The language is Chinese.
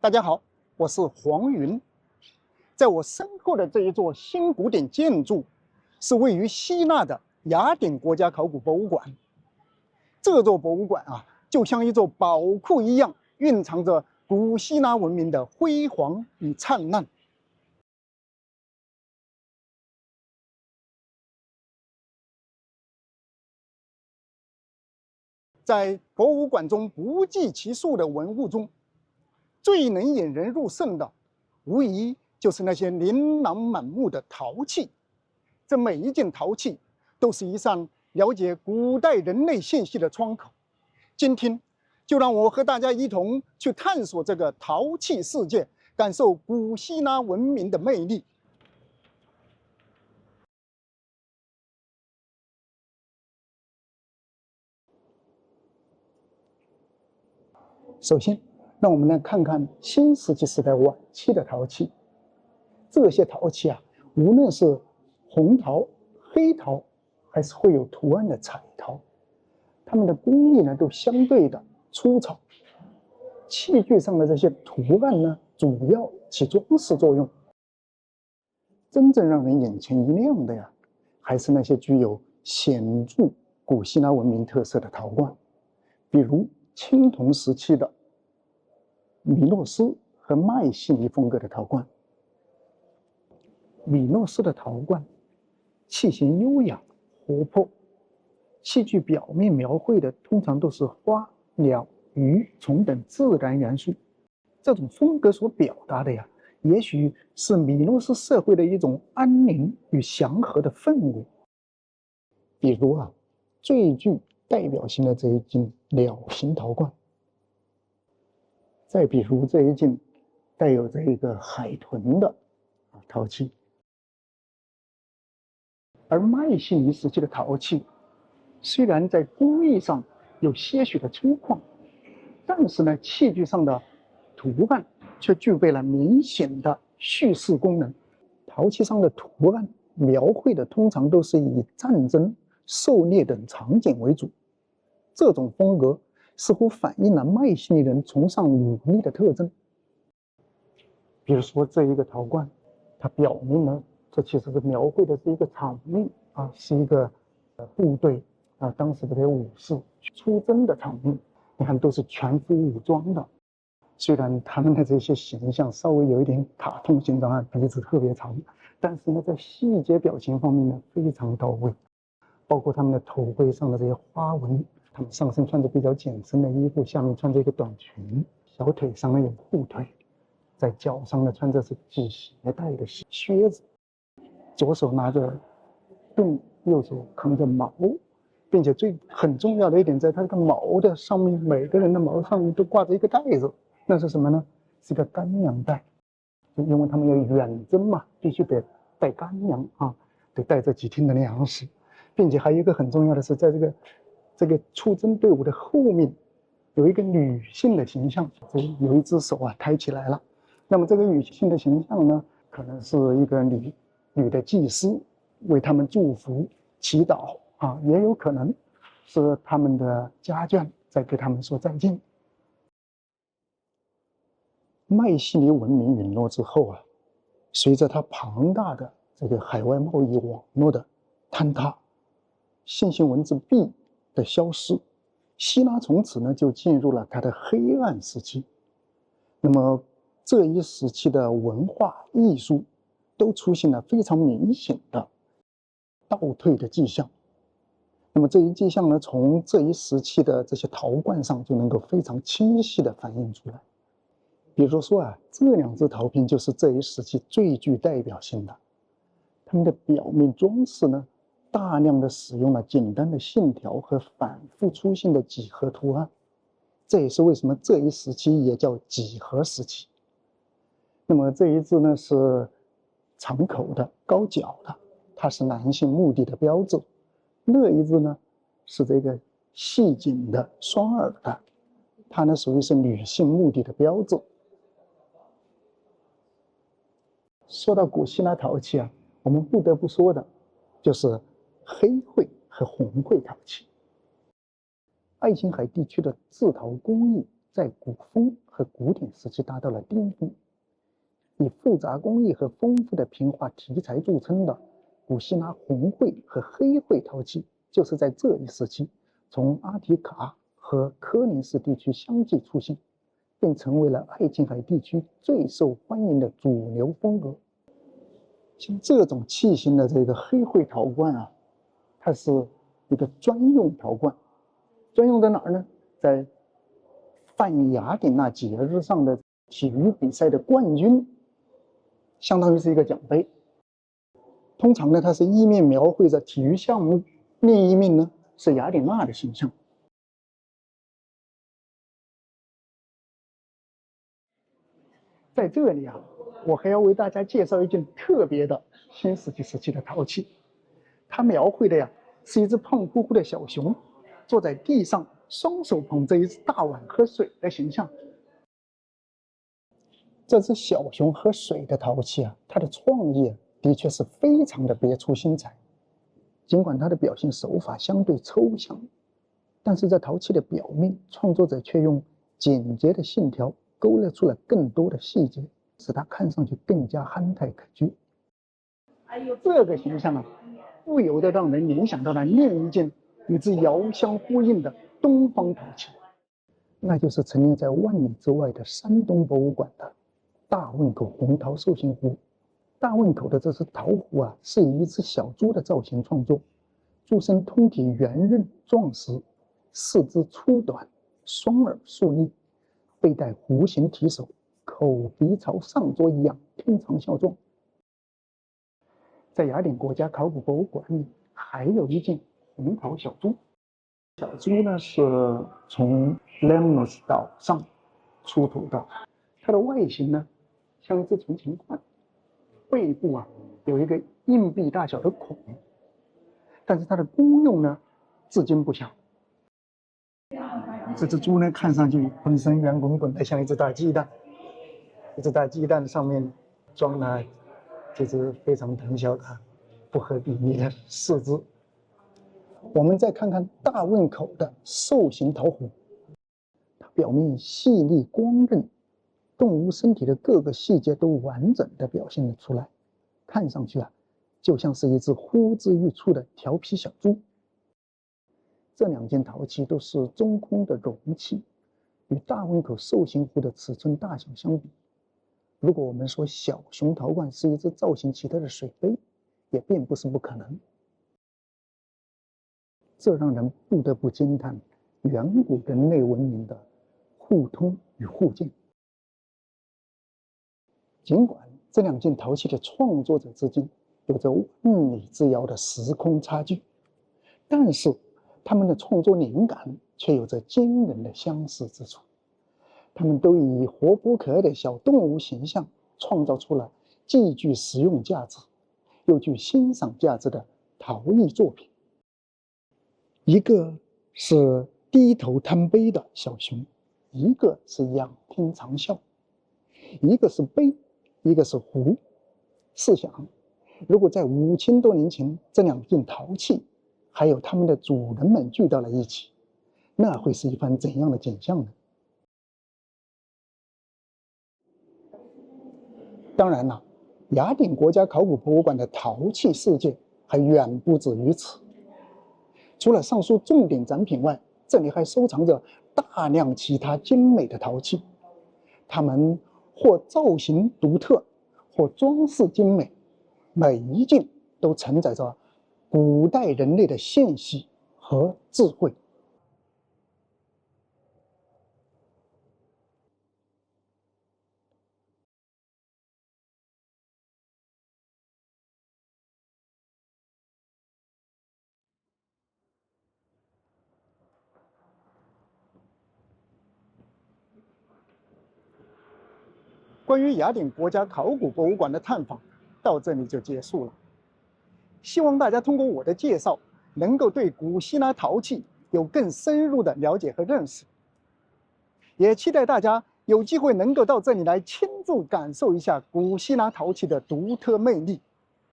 大家好，我是黄云。在我身后的这一座新古典建筑，是位于希腊的雅典国家考古博物馆。这座博物馆啊，就像一座宝库一样，蕴藏着古希腊文明的辉煌与灿烂。在博物馆中不计其数的文物中，最能引人入胜的，无疑就是那些琳琅满目的陶器。这每一件陶器都是一扇了解古代人类信息的窗口。今天，就让我和大家一同去探索这个陶器世界，感受古希腊文明的魅力。首先，让我们来看看新石器时代晚期的陶器。这些陶器啊，无论是红陶、黑陶，还是会有图案的彩陶，它们的工艺呢都相对的粗糙。器具上的这些图案呢，主要起装饰作用。真正让人眼前一亮的呀，还是那些具有显著古希腊文明特色的陶罐，比如青铜时期的米诺斯和迈锡尼风格的陶罐。米诺斯的陶罐器型优雅活泼，器具表面描绘的通常都是花、鸟、鱼、虫等自然元素。这种风格所表达的呀，也许是米诺斯社会的一种安宁与祥和的氛围。比如啊，最具代表性的这一件鸟形陶罐，再比如这一件带有这个海豚的陶器。而迈锡尼时期的陶器，虽然在工艺上有些许的粗犷，但是呢，器具上的图案却具备了明显的叙事功能。陶器上的图案描绘的通常都是以战争、狩猎等场景为主，这种风格似乎反映了迈锡尼人崇尚武力的特征。比如说这一个陶罐，它表明了这其实是描绘的是一个场面啊，是一个部队啊，当时的这些武士出征的场面。你看，都是全副武装的。虽然他们的这些形象稍微有一点卡通形状啊，鼻子特别长，但是呢，在细节表情方面呢，非常到位。包括他们的头盔上的这些花纹，他们上身穿着比较紧身的衣服，下面穿着一个短裙，小腿上呢有护腿，在脚上呢穿着是系鞋带的靴子，左手拿着盾，右手扛着矛，并且很重要的一点，在他这个矛的上面，每个人的矛上面都挂着一个袋子，那是什么呢？是个干粮袋，因为他们要远征嘛，必须得带干粮啊，得带这几天的粮食，并且还有一个很重要的是，在这个出征队伍的后面，有一个女性的形象，有一只手啊抬起来了。那么这个女性的形象呢，可能是一个女的祭司，为他们祝福、祈祷啊，也有可能是他们的家眷在给他们说再见。迈锡尼文明陨落之后啊，随着它庞大的这个海外贸易网络的坍塌，线性文字币的消失，希腊从此呢就进入了它的黑暗时期。那么这一时期的文化艺术都出现了非常明显的倒退的迹象。那么这一迹象呢，从这一时期的这些陶罐上就能够非常清晰地反映出来。比如说啊，这两只陶瓶就是这一时期最具代表性的。它们的表面装饰呢，大量的使用了简单的线条和反复出现的几何图案，这也是为什么这一时期也叫几何时期。那么这一只呢是长口的、高脚的，它是男性墓地的标志；那一只呢是这个细颈的、双耳的，它呢属于是女性墓地的标志。说到古希腊陶器啊，我们不得不说的就是黑绘和红绘陶器。爱琴海地区的制陶工艺在古风和古典时期达到了巅峰。以复杂工艺和丰富的平滑题材著称的古希腊红绘和黑绘陶器，就是在这一时期从阿提卡和科林斯地区相继出现，并成为了爱琴海地区最受欢迎的主流风格。像这种器型的这个黑绘陶罐啊，它是一个专用陶罐，专用在哪儿呢？在泛雅典娜节日上的体育比赛的冠军，相当于是一个奖杯。通常呢，它是一面描绘着体育项目，另一面呢是雅典娜的形象。在这里啊，我还要为大家介绍一件特别的新石器时期的陶器，它描绘的呀是一只胖乎乎的小熊，坐在地上，双手捧着一只大碗喝水的形象。这只小熊喝水的陶器啊，它的创意的确是非常的别出心裁。尽管它的表现手法相对抽象，但是在陶器的表面，创作者却用简洁的线条勾勒出了更多的细节，使它看上去更加憨态可掬。这个形象啊，不由得让人联想到了另一件与之遥相呼应的东方陶器，那就是陈列在万里之外的山东博物馆的大汶口红陶寿星壶。大汶口的这只陶壶啊，是以一只小猪的造型创作，猪身通体圆润壮实，四肢粗短，双耳竖立，背带弧形提手，口鼻朝上桌一样天长效壮。在雅典国家考古博物馆里，还有一件红陶小猪。小猪呢是从 Lemnos 岛上出土的，它的外形呢像一只存钱罐，背部啊有一个硬币大小的孔，但是它的功用呢至今不详。这只猪呢看上去浑身圆滚滚的，像一只大鸡蛋，一只大鸡蛋上面装了这只非常胆小的不合比例的四肢。我们再看看大汶口的兽形陶壶，它表面细腻光润，动物身体的各个细节都完整地表现了出来，看上去啊，就像是一只呼之欲出的调皮小猪。这两件陶器都是中空的容器，与大汶口兽形壶的尺寸大小相比，如果我们说小熊陶罐是一只造型奇特的水杯，也并不是不可能。这让人不得不惊叹远古人类文明的互通与互鉴。尽管这两件陶器的创作者之间有着万里之遥的时空差距，但是他们的创作灵感却有着惊人的相似之处。他们都以活泼可爱的小动物形象创造出了既具实用价值又具欣赏价值的陶艺作品。一个是低头贪杯的小熊，一个是仰天长啸，一个是杯，一个是壶。试想，如果在5000多年前，这两件陶器还有它们的主人们聚到了一起，那会是一番怎样的景象呢？当然了，雅典国家考古博物馆的陶器世界还远不止于此。除了上述重点展品外，这里还收藏着大量其他精美的陶器，它们或造型独特，或装饰精美，每一件都承载着古代人类的献息和智慧。关于雅典国家考古博物馆的探访到这里就结束了。希望大家通过我的介绍，能够对古希腊陶器有更深入的了解和认识。也期待大家有机会能够到这里来亲自感受一下古希腊陶器的独特魅力。